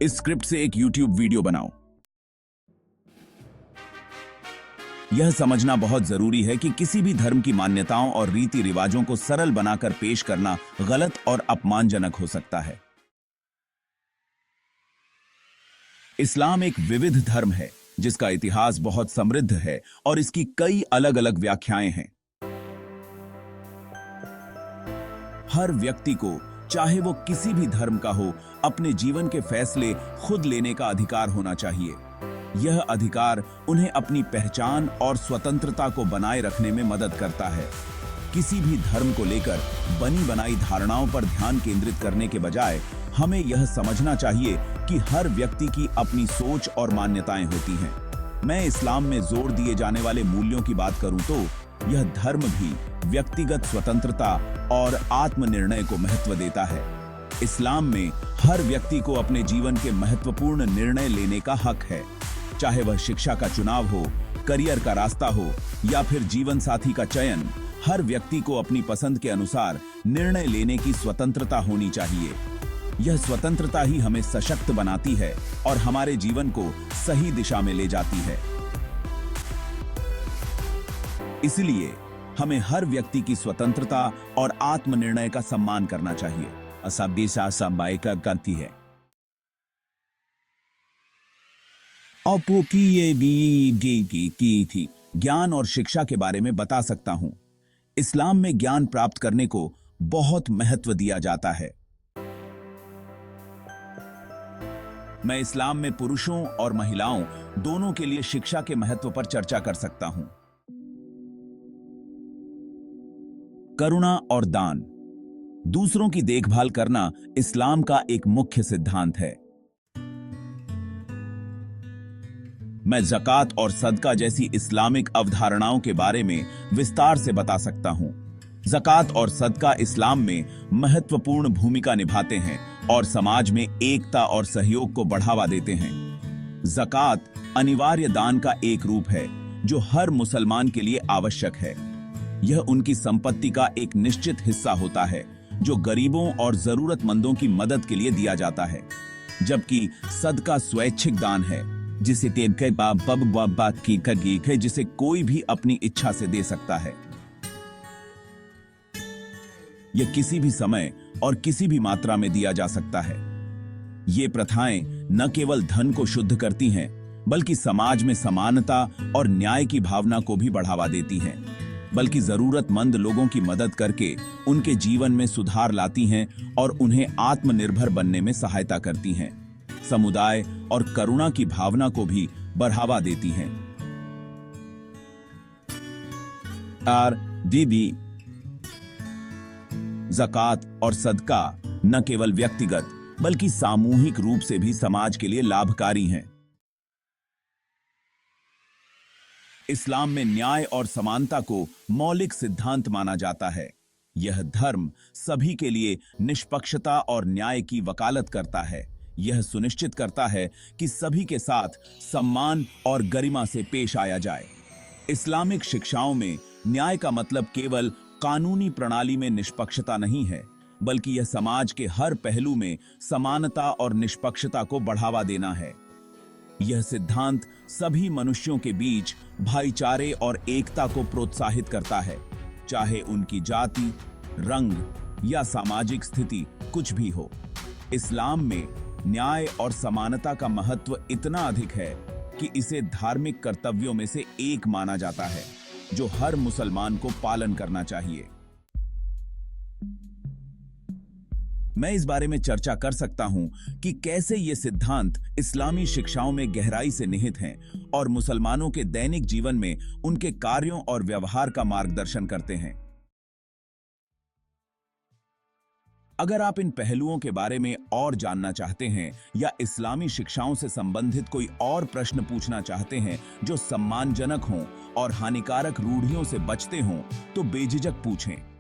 इस स्क्रिप्ट से एक YouTube वीडियो बनाओ। यह समझना बहुत जरूरी है कि किसी भी धर्म की मान्यताओं और रीति रिवाजों को सरल बनाकर पेश करना गलत और अपमानजनक हो सकता है। इस्लाम एक विविध धर्म है जिसका इतिहास बहुत समृद्ध है और इसकी कई अलग अलग व्याख्याएं हैं। हर व्यक्ति को, चाहे वो किसी भी धर्म का हो, अपने जीवन के फैसले खुद लेने का अधिकार होना चाहिए। यह अधिकार उन्हें अपनी पहचान और स्वतंत्रता को बनाए रखने में मदद करता है। किसी भी धर्म को लेकर बनी बनाई धारणाओं पर ध्यान केंद्रित करने के बजाय हमें यह समझना चाहिए कि हर व्यक्ति की अपनी सोच और मान्यताएं होती हैं। मैं इस्लाम में जोर दिए जाने वाले मूल्यों की बात करूं तो यह धर्म भी व्यक्तिगत स्वतंत्रता और आत्मनिर्णय को महत्व देता है। इस्लाम में हर व्यक्ति को अपने जीवन के महत्वपूर्ण निर्णय लेने का हक है, चाहे वह शिक्षा का चुनाव हो, करियर का रास्ता हो या फिर जीवन साथी का चयन। हर व्यक्ति को अपनी पसंद के अनुसार निर्णय लेने की स्वतंत्रता होनी चाहिए। यह स्वतंत्रता ही हमें सशक्त बनाती है और हमारे जीवन को सही दिशा में ले जाती है। इसलिए हमें हर व्यक्ति की स्वतंत्रता और आत्मनिर्णय का सम्मान करना चाहिए। असभ्यता संबाई करती है। की थी ज्ञान और शिक्षा के बारे में बता सकता हूं। इस्लाम में ज्ञान प्राप्त करने को बहुत महत्व दिया जाता है। मैं इस्लाम में पुरुषों और महिलाओं दोनों के लिए शिक्षा के महत्व पर चर्चा कर सकता हूं। करुणा और दान, दूसरों की देखभाल करना इस्लाम का एक मुख्य सिद्धांत है। मैं ज़कात और सदका जैसी इस्लामिक अवधारणाओं के बारे में विस्तार से बता सकता हूं। ज़कात और सदका इस्लाम में महत्वपूर्ण भूमिका निभाते हैं और समाज में एकता और सहयोग को बढ़ावा देते हैं। ज़कात अनिवार्य दान का एक रूप है जो हर मुसलमान के लिए आवश्यक है। यह उनकी संपत्ति का एक निश्चित हिस्सा होता है जो गरीबों और जरूरतमंदों की मदद के लिए दिया जाता है, जबकि सदका स्वैच्छिक दान है जिसे जिसे कोई भी अपनी इच्छा से दे सकता है। यह किसी भी समय और किसी भी मात्रा में दिया जा सकता है। ये प्रथाएं न केवल धन को शुद्ध करती हैं, बल्कि समाज में समानता और न्याय की भावना को भी बढ़ावा देती हैं, बल्कि जरूरतमंद लोगों की मदद करके उनके जीवन में सुधार लाती हैं और उन्हें आत्मनिर्भर बनने में सहायता करती हैं। समुदाय और करुणा की भावना को भी बढ़ावा देती हैं। ज़कात और सदका न केवल व्यक्तिगत बल्कि सामूहिक रूप से भी समाज के लिए लाभकारी हैं। इस्लाम में न्याय और समानता को मौलिक सिद्धांत माना जाता है। यह धर्म सभी के लिए निष्पक्षता और न्याय की वकालत करता है। यह सुनिश्चित करता है कि सभी के साथ सम्मान और गरिमा से पेश आया जाए। इस्लामिक शिक्षाओं में न्याय का मतलब केवल कानूनी प्रणाली में निष्पक्षता नहीं है, बल्कि यह समाज के हर पहलू में समानता और निष्पक्षता को बढ़ावा देना है। यह सिद्धांत सभी मनुष्यों के बीच भाईचारे और एकता को प्रोत्साहित करता है, चाहे उनकी जाति, रंग या सामाजिक स्थिति कुछ भी हो। इस्लाम में न्याय और समानता का महत्व इतना अधिक है कि इसे धार्मिक कर्तव्यों में से एक माना जाता है जो हर मुसलमान को पालन करना चाहिए। मैं इस बारे में चर्चा कर सकता हूं कि कैसे ये सिद्धांत इस्लामी शिक्षाओं में गहराई से निहित हैं और मुसलमानों के दैनिक जीवन में उनके कार्यों और व्यवहार का मार्गदर्शन करते हैं। अगर आप इन पहलुओं के बारे में और जानना चाहते हैं या इस्लामी शिक्षाओं से संबंधित कोई और प्रश्न पूछना चाहते हैं जो सम्मानजनक हों और हानिकारक रूढ़ियों से बचते हों, तो बेझिझक पूछें।